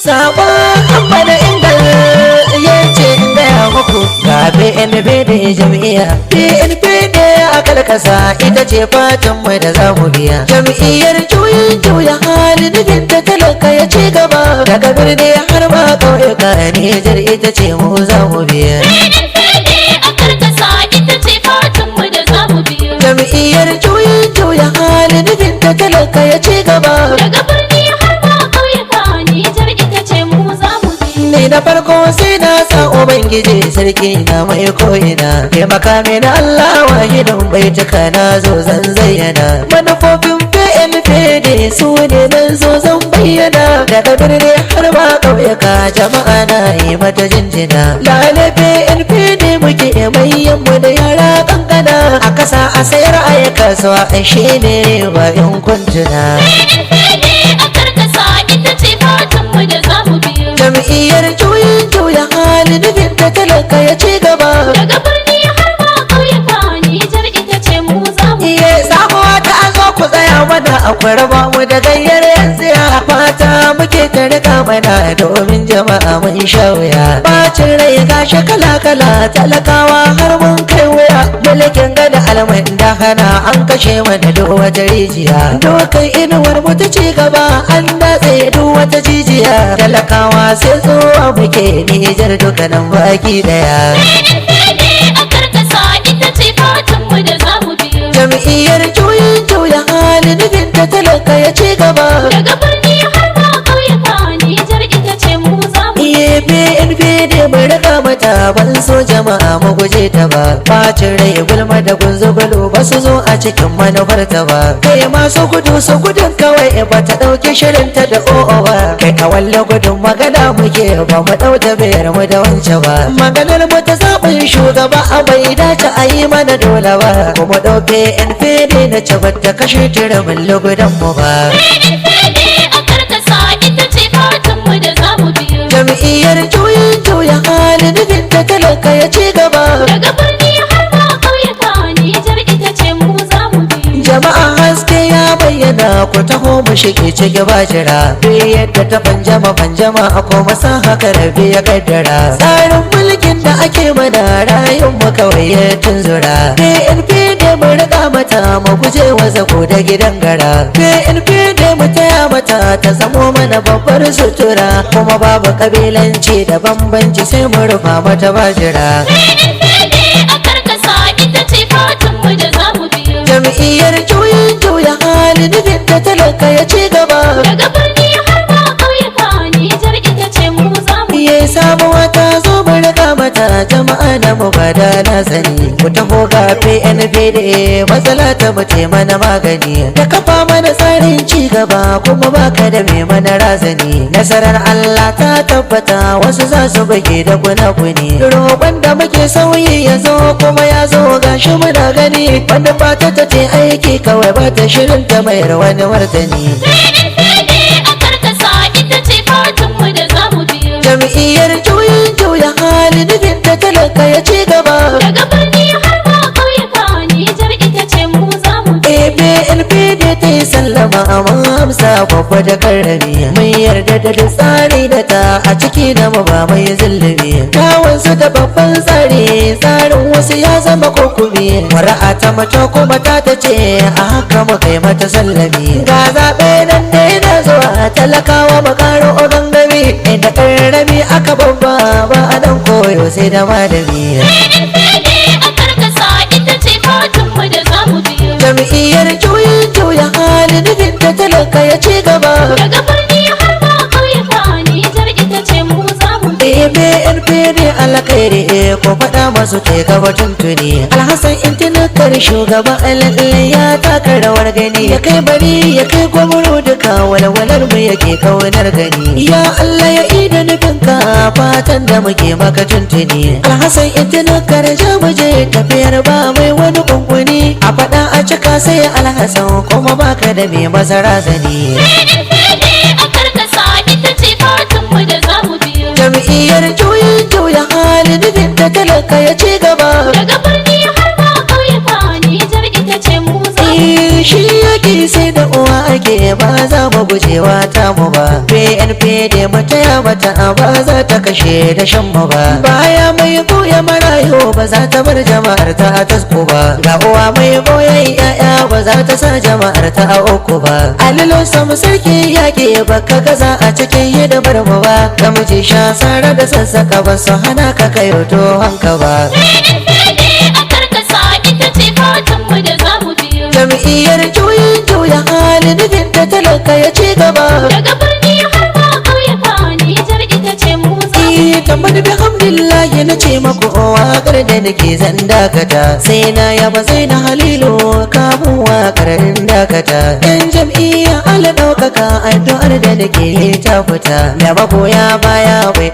Saba amma da ingal ya ce in gaya muku ga PNP da jam'iyya. PNP da a kalkasa ita ce fatan mai da za mu biya. Jam'iyyar juya hali nufin ta talaka ya ci gaba. Daga birni har ma ƙauyuka Nijar ita ce mu za mu biya. PNP a kalkasa ita ce fatan mai da za mu biya. Jam'iyyar juya hali nufin ta talaka ya ci gaba. Daga birni har ma ƙauyuka Nijar ita ce mu za mu biya. Ni da farko sai na sa Ubangiji sarki na mai ko'ina. Taimaka mini Allah wahidin baituka na zo zan zayyana. Manufofin PNP da su ne nan zo zan bayyana. Daga birni har ma ƙauyuka jama'a na yi mata jinjina. Lale PNP ne muke manyan mu da yara kankana. A kasa a sayar a yi kasuwa shi ne bayan kuntuna. PNP a kalkasa ita ce fatan mai da za mu biya. Jam'iyyar juya hali nufin ta talaka ya ci gaba. Daga birni har ma ƙauyuka Nijar ita ce mu za mu biya. Iye samuwa ta zo ku tsaya mana akwai raba mu da gayyar yanzu ya fata muke ta rika mana domin jama'a mun sha wuya. Bacin rai gashi kala talakawa har mun kai wuya. Mulkin gada alman da hana an kashe mana duk wata rijiya. Dokan inuwar mu ta ci gaba an datse duk wata jijiya. Talakawa sai tsowa muke Nijar dukkanin baki daya. PNP a kalkasa ita ce fatan mai da za mu biya. Jam'iyyar juya hali nufin ta talaka ya ci gaba. Daga birni har ma ƙauyuka Nijar ita ce mu za mu biya. Iye PNP da mu rika mata ban so jama'a mu guje ta ba. Bacin rai gulma da gunzugulu ba su zo a cikin manufar ta ba. Kai masu gudu su gudun kawai ba ta ɗauki shirin ta da o'o ba. Kai kawalle gudun magana muke ba mu ɗau ta bayar mu da wance ba. Maganar mu ta zaɓin shugaba a bai dace a yi mana dole ba. Kuma ɗau PNP ne na ci ta kashe tiramin lugudan mu ba. PNP a kalkasa ita ce fatan mai da za mu biya. Jam'iyyar juya hali nufin ta talaka ya ci gaba. Daga birni har ma ƙauyuka Nijar ita ce mu za mu biya. Jama'a haske ya bayyana ku taho mu shige cike ba jira. Yadda ta fanjama a koma san haka rabi ya kaddara. Tsarin mulkin da ake mana rayun mu kawai ya tunzura. PNP da mu riga mata mu guje wa zago da gidan gara. PNP da mu taya mata ta zamo mana babbar sutura. Kuma babu kabilanci da bambanci sai mu rufa mata ba jira. PNP a kalkasa ita ce fatan mai da za mu biya. Jam'iyyar juya hali nufin ta talaka ya ci gaba. Daga birni har ma ƙauyuka Nijar ita ce mu za mu biya. Iye samuwa ta zo mu rika mata jama'a na mu ba da na sani. Ku taho ga PNP da matsala ta mutu mana magani. Da kafa mana tsarin ci gaba kuma baka da mai mana razani. Nasarar Allah ta tabbata wasu za su bage da gunaguni. Roƙon da muke sauyi ya zo kuma ya zo gashi muna gani. Wanda fata ta ce aiki kawai ba ta shirin ta mayar wani martani. PNP a kalkasa ita ce fatan mai da za mu biya. Jam'iyyar juya hali nufin ta talaka ya ci gaba. Daga birni har ma ƙauyuka Nijar ita ce mu za mu biya. PNP da ta yi sallama mun amsa babba da karrami. Mun yarda da tsari da ta a ciki na mu ba mai zulumi. Kawansu da babban tsari tsarin wasu ya zama kokumi. Wara'a ta mace kuma ta ce a haka mu kai mata sallami. Ga zaɓe nan da yana zuwa talakawa mu karo gangami. Inda karrami aka babba ba a nan koyo sai da malami. PNP a kalkasa ita ce fatan mai da za mu biya. Jam'iyyar juya hali nufin ta talaka ya ci gaba. Daga birni har ma ƙauyuka Nijar ita ce mu za mu biya. PNP ne alkhairi ko faɗa masu ke gaba tuntuni. Alhassan intinakar shugaba alalle ya taka rawar gani. Ya kai bari ya kai gwamro duka walwalar mu yake kaunar gani. Ya Allah ya ida nufin ka fatan da muke maka tuntuni. Alhassan intinakar jamuje tafiyar ba mai wani kunkuni. A faɗa a cika sai Alhassan kuma baka da mai masara zani. PNP a kalkasa ita ce fatan mai da za mu biya. Jam'iyyar juya hali nufin ta talaka ya ci gaba. Daga birni har ma ƙauyuka Nijar ita ce mu za mu biya. Shi yake sai da uwa ake ba za mu gujewa ta mu ba. PNP da mata mata ba za ta kashe da shan mu ba. Baya mai goya marayu ba za ta bar jama'ar ta a tasko ba. Ga uwa mai goyon yaya ba za ta sa jama'ar ta a uku ba. Alilo samu sarki yaƙi baka gaza a cikin hidimar mu ba. Ka miji sha sara da sassaka ba su hana ka kai to hanka ba. Jam'iyyar juya hali nufin ta talaka ya ci gaba. Daga birni har ma ƙauyuka Nijar ita ce mu zamu. Tambar bi hamdillahi na ce maku waƙar da nake zan dakata. Sai na yaba zai na halilu kamun waƙar dakata. Yan jam'iyya ala ɗaukaka addu'ar da nake ta fita. Da magoya baya bai